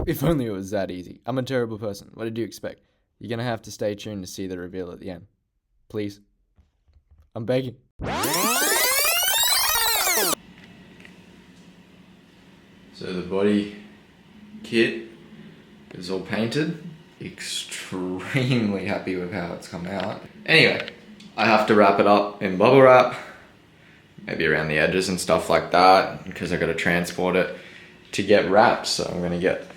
If only it was that easy. I'm a terrible person. What did you expect? You're gonna have to stay tuned to see the reveal at the end. Please. I'm begging. So the body kit is all painted. Extremely happy with how it's come out. Anyway, I have to wrap it up in bubble wrap, maybe around the edges and stuff like that, because I gotta transport it to get wrapped. So I'm gonna get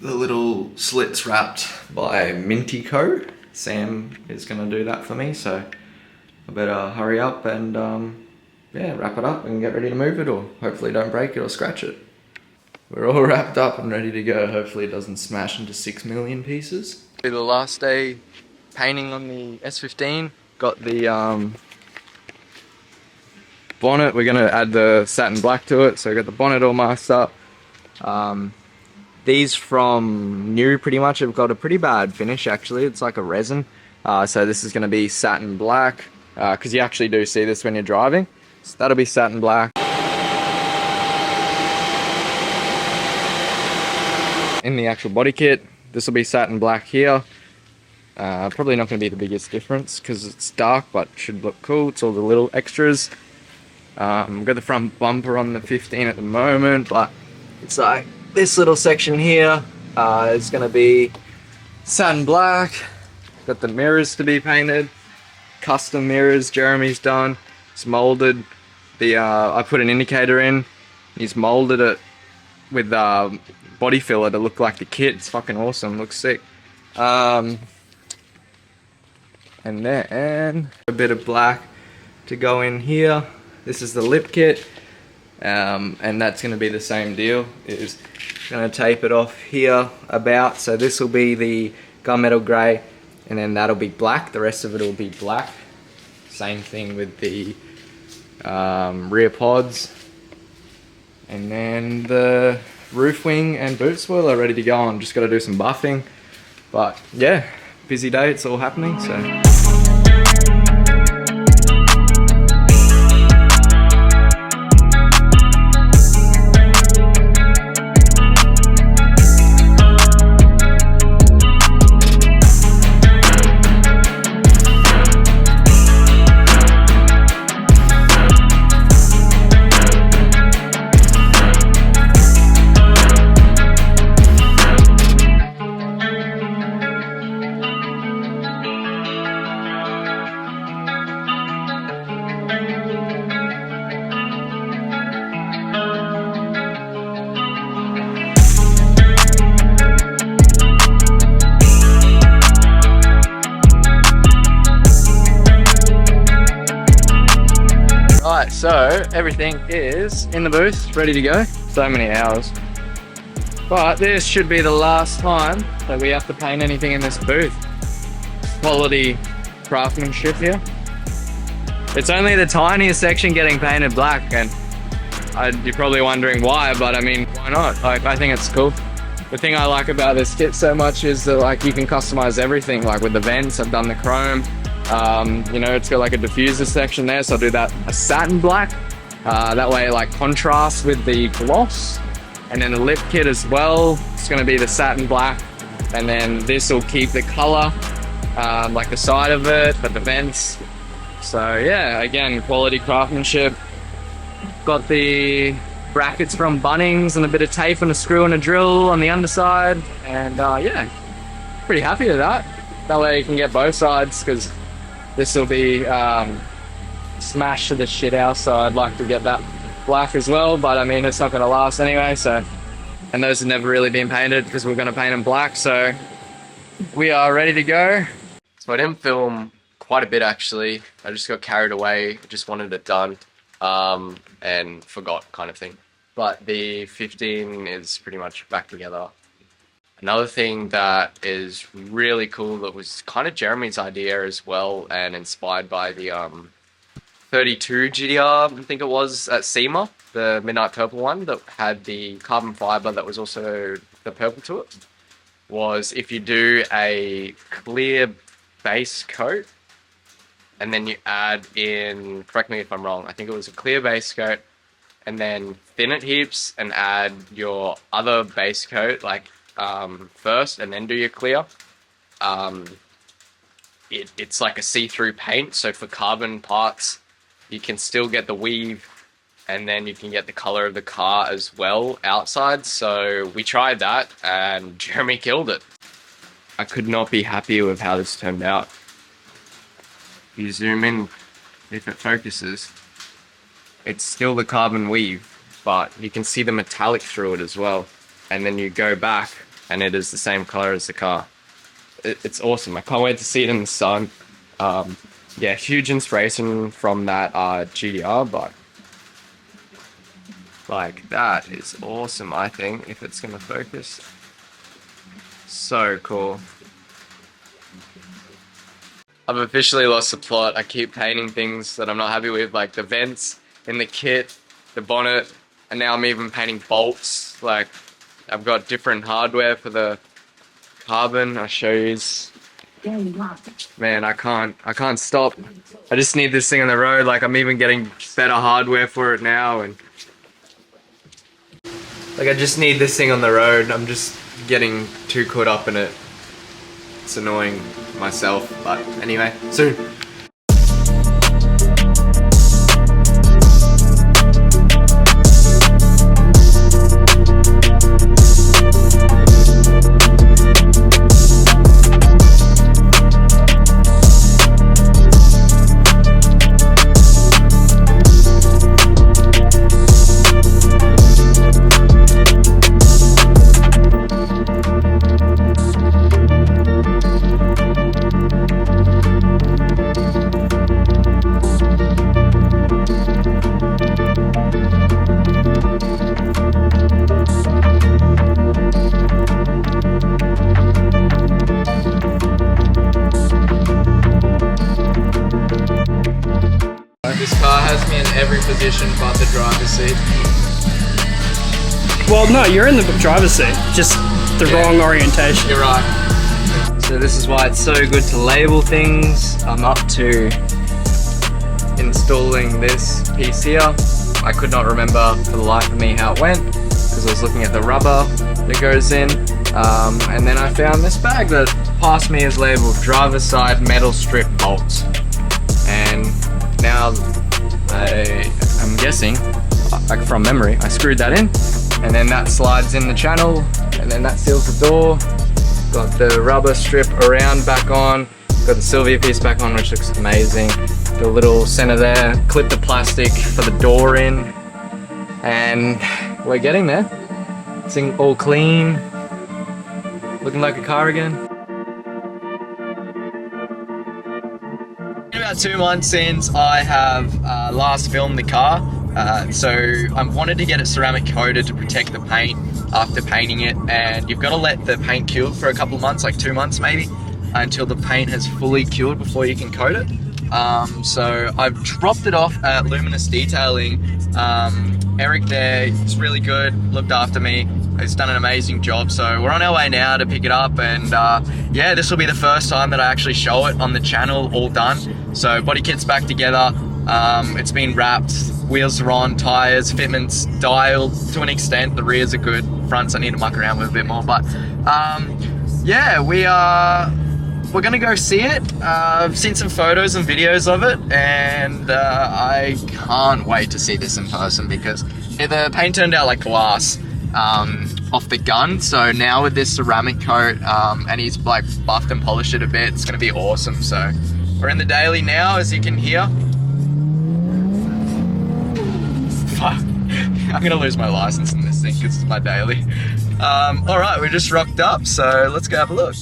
the little slits wrapped by Minty Co. Sam is gonna do that for me, so I better hurry up and yeah, wrap it up and get ready to move it, or hopefully don't break it or scratch it. We're all wrapped up and ready to go. Hopefully it doesn't smash into 6 million pieces. The last day painting on the S15. Got the bonnet. We're gonna add the satin black to it. So I got the bonnet all masked up. These from new pretty much have got a pretty bad finish actually. It's like a resin. So this is gonna be satin black, because you actually do see this when you're driving. So that'll be satin black. In the actual body kit, this will be satin black here. Probably not going to be the biggest difference because it's dark, but should look cool. It's all the little extras. We've got the front bumper on the 15 at the moment, but it's like this little section here is going to be satin black. Got the mirrors to be painted, custom mirrors Jeremy's done. It's molded. I put an indicator in. He's molded it with body filler to look like the kit. It's fucking awesome. Looks sick. And then a bit of black to go in here. This is the lip kit, and that's going to be the same deal. Is going to tape it off here about. So this will be the gunmetal grey, and then that'll be black. The rest of it will be black. Same thing with the rear pods, and then the roof wing and boot spoiler ready to go on. Just got to do some buffing, but yeah, busy day. It's all happening. So. Right, so everything is in the booth, ready to go. So many hours. But this should be the last time that we have to paint anything in this booth. Quality craftsmanship here. It's only the tiniest section getting painted black, and you're probably wondering why, but I mean, why not? Like, I think it's cool. The thing I like about this kit so much is that like you can customize everything. Like with the vents, I've done the chrome. You know, it's got like a diffuser section there, so I'll do that a satin black. That way it like contrasts with the gloss. And then the lip kit as well, it's going to be the satin black. And then this will keep the color, like the side of it, but the vents. So yeah, again, quality craftsmanship. Got the brackets from Bunnings and a bit of tape and a screw and a drill on the underside. And yeah, pretty happy with that. That way you can get both sides, because this will be smashed to the shit out, so I'd like to get that black as well, but I mean, it's not going to last anyway, so. And those have never really been painted because we're going to paint them black, so we are ready to go. So I didn't film quite a bit actually. I just got carried away, just wanted it done, and forgot kind of thing. But the 15 is pretty much back together. Another thing that is really cool that was kind of Jeremy's idea as well, and inspired by the 32 GDR, I think it was, at SEMA, the midnight purple one that had the carbon fiber that was also the purple to it, was if you do a clear base coat and then you add in, correct me if I'm wrong, I think it was a clear base coat and then thin it heaps and add your other base coat like first, and then do your clear. It's like a see-through paint, so for carbon parts you can still get the weave, and then you can get the color of the car as well outside. So we tried that and Jeremy killed it. I could not be happier with how this turned out. You zoom in, if it focuses, it's still the carbon weave, but you can see the metallic through it as well. And then you go back and it is the same color as the car. It's awesome. I can't wait to see it in the sun. Yeah, huge inspiration from that GDR, but like that is awesome, I think, if it's gonna focus. So cool. I've officially lost the plot. I keep painting things that I'm not happy with, like the vents in the kit, the bonnet, and now I'm even painting bolts. Like, I've got different hardware for the carbon. I'll show you. Man, I can't stop. I just need this thing on the road. Like, I'm even getting better hardware for it now, and like, I just need this thing on the road. I'm just getting too caught up in it. It's annoying myself, but anyway, soon. This car has me in every position but the driver's seat. Well, no, you're in the driver's seat, just the wrong orientation. You're right. So this is why it's so good to label things. I'm up to installing this piece here. I could not remember for the life of me how it went because I was looking at the rubber that goes in. And then I found this bag that passed me as labeled driver's side metal strip bolts. And now I'm guessing, like from memory, I screwed that in, and then that slides in the channel, and then that seals the door. Got the rubber strip around back on, got the Sylvia piece back on, which looks amazing. The little center there, clip the plastic for the door in, and we're getting there. It's all clean, looking like a car again. About 2 months since I have last filmed the car, so I wanted to get it ceramic coated to protect the paint after painting it, and you've got to let the paint cure for a couple of months, like 2 months maybe, until the paint has fully cured before you can coat it. So I've dropped it off at Luminous Detailing. Eric there is really good, looked after me. He's done an amazing job, so we're on our way now to pick it up, and yeah, this will be the first time that I actually show it on the channel all done. So body kit's back together, it's been wrapped, wheels are on, tyres, fitments dialed to an extent, the rears are good, fronts I need to muck around with a bit more, but yeah, we're gonna go see it. I've seen some photos and videos of it, and I can't wait to see this in person because the paint turned out like glass off the gun. So now with this ceramic coat, and he's like buffed and polished it a bit, it's gonna be awesome. So we're in the daily now, as you can hear. Fuck, I'm gonna lose my license in this thing because it's my daily. All right, we're just rocked up, so let's go have a look.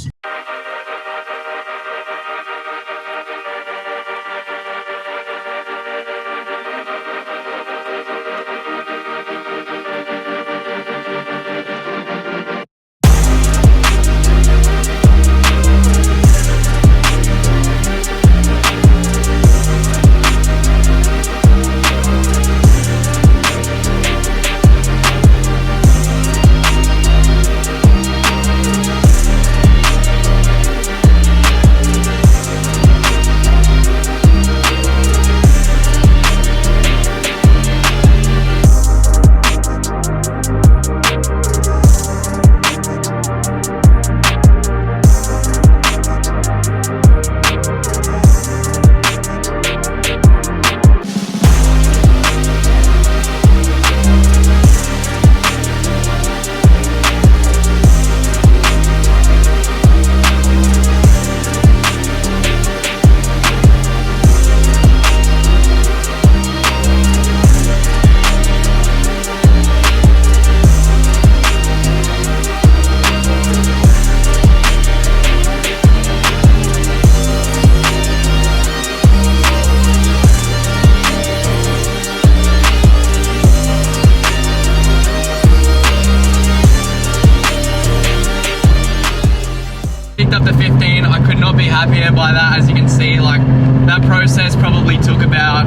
happier by that. As you can see, like that process probably took about,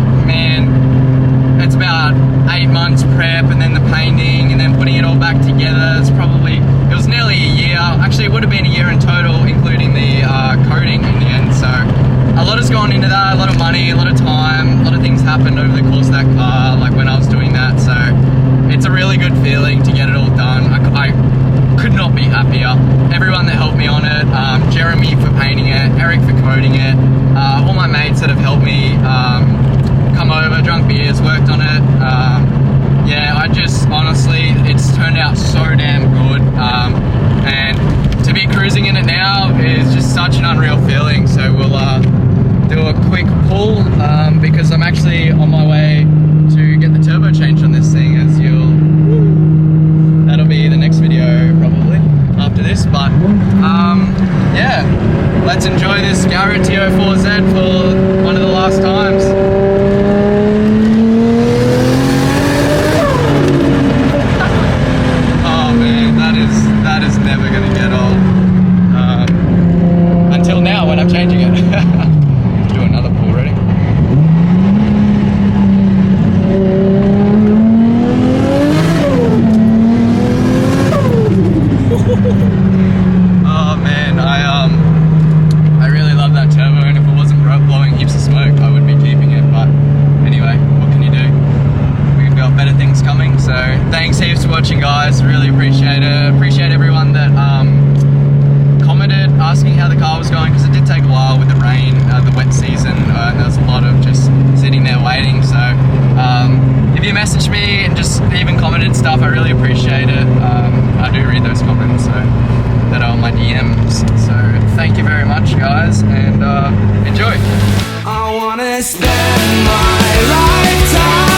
it's about 8 months prep, and then the painting, and then putting it all back together. It was nearly a year. Actually, it would have been a year in total, including the coating in the end. So a lot has gone into that, a lot of money, a lot of time, a lot of things happened over the course of that car, like when I was doing that. So it's a really good feeling to get it all done. I could not be happier. Everyone that helped me on it, Jeremy for painting it, Eric for coating it, all my mates that have helped me come over, drunk beers, worked on it. Yeah, honestly, it's turned out so damn good. And to be cruising in it now is just such an unreal feeling. So we'll do a quick pull because I'm actually on my way to get the turbo changed on this thing, that'll be the next video probably after this. But yeah, let's enjoy this Garrett TO4Z for one of the last times. Oh man, that is never gonna get old. Until now when I'm changing it. Do another pull, ready? Oh man, I really love that turbo, and if it wasn't blowing heaps of smoke, I would be keeping it. But anyway, what can you do? We've got better things coming. So thanks heaps for watching, guys. Really appreciate it. Appreciate everyone that commented, asking how the car was going, because it did take a while with the rain, the wet season. There was a lot of just sitting there waiting. So if you messaged me and just even commented stuff, I really appreciate it. I do read those comments that are on my DMs. So thank you very much, guys, and enjoy. I wanna spend my lifetime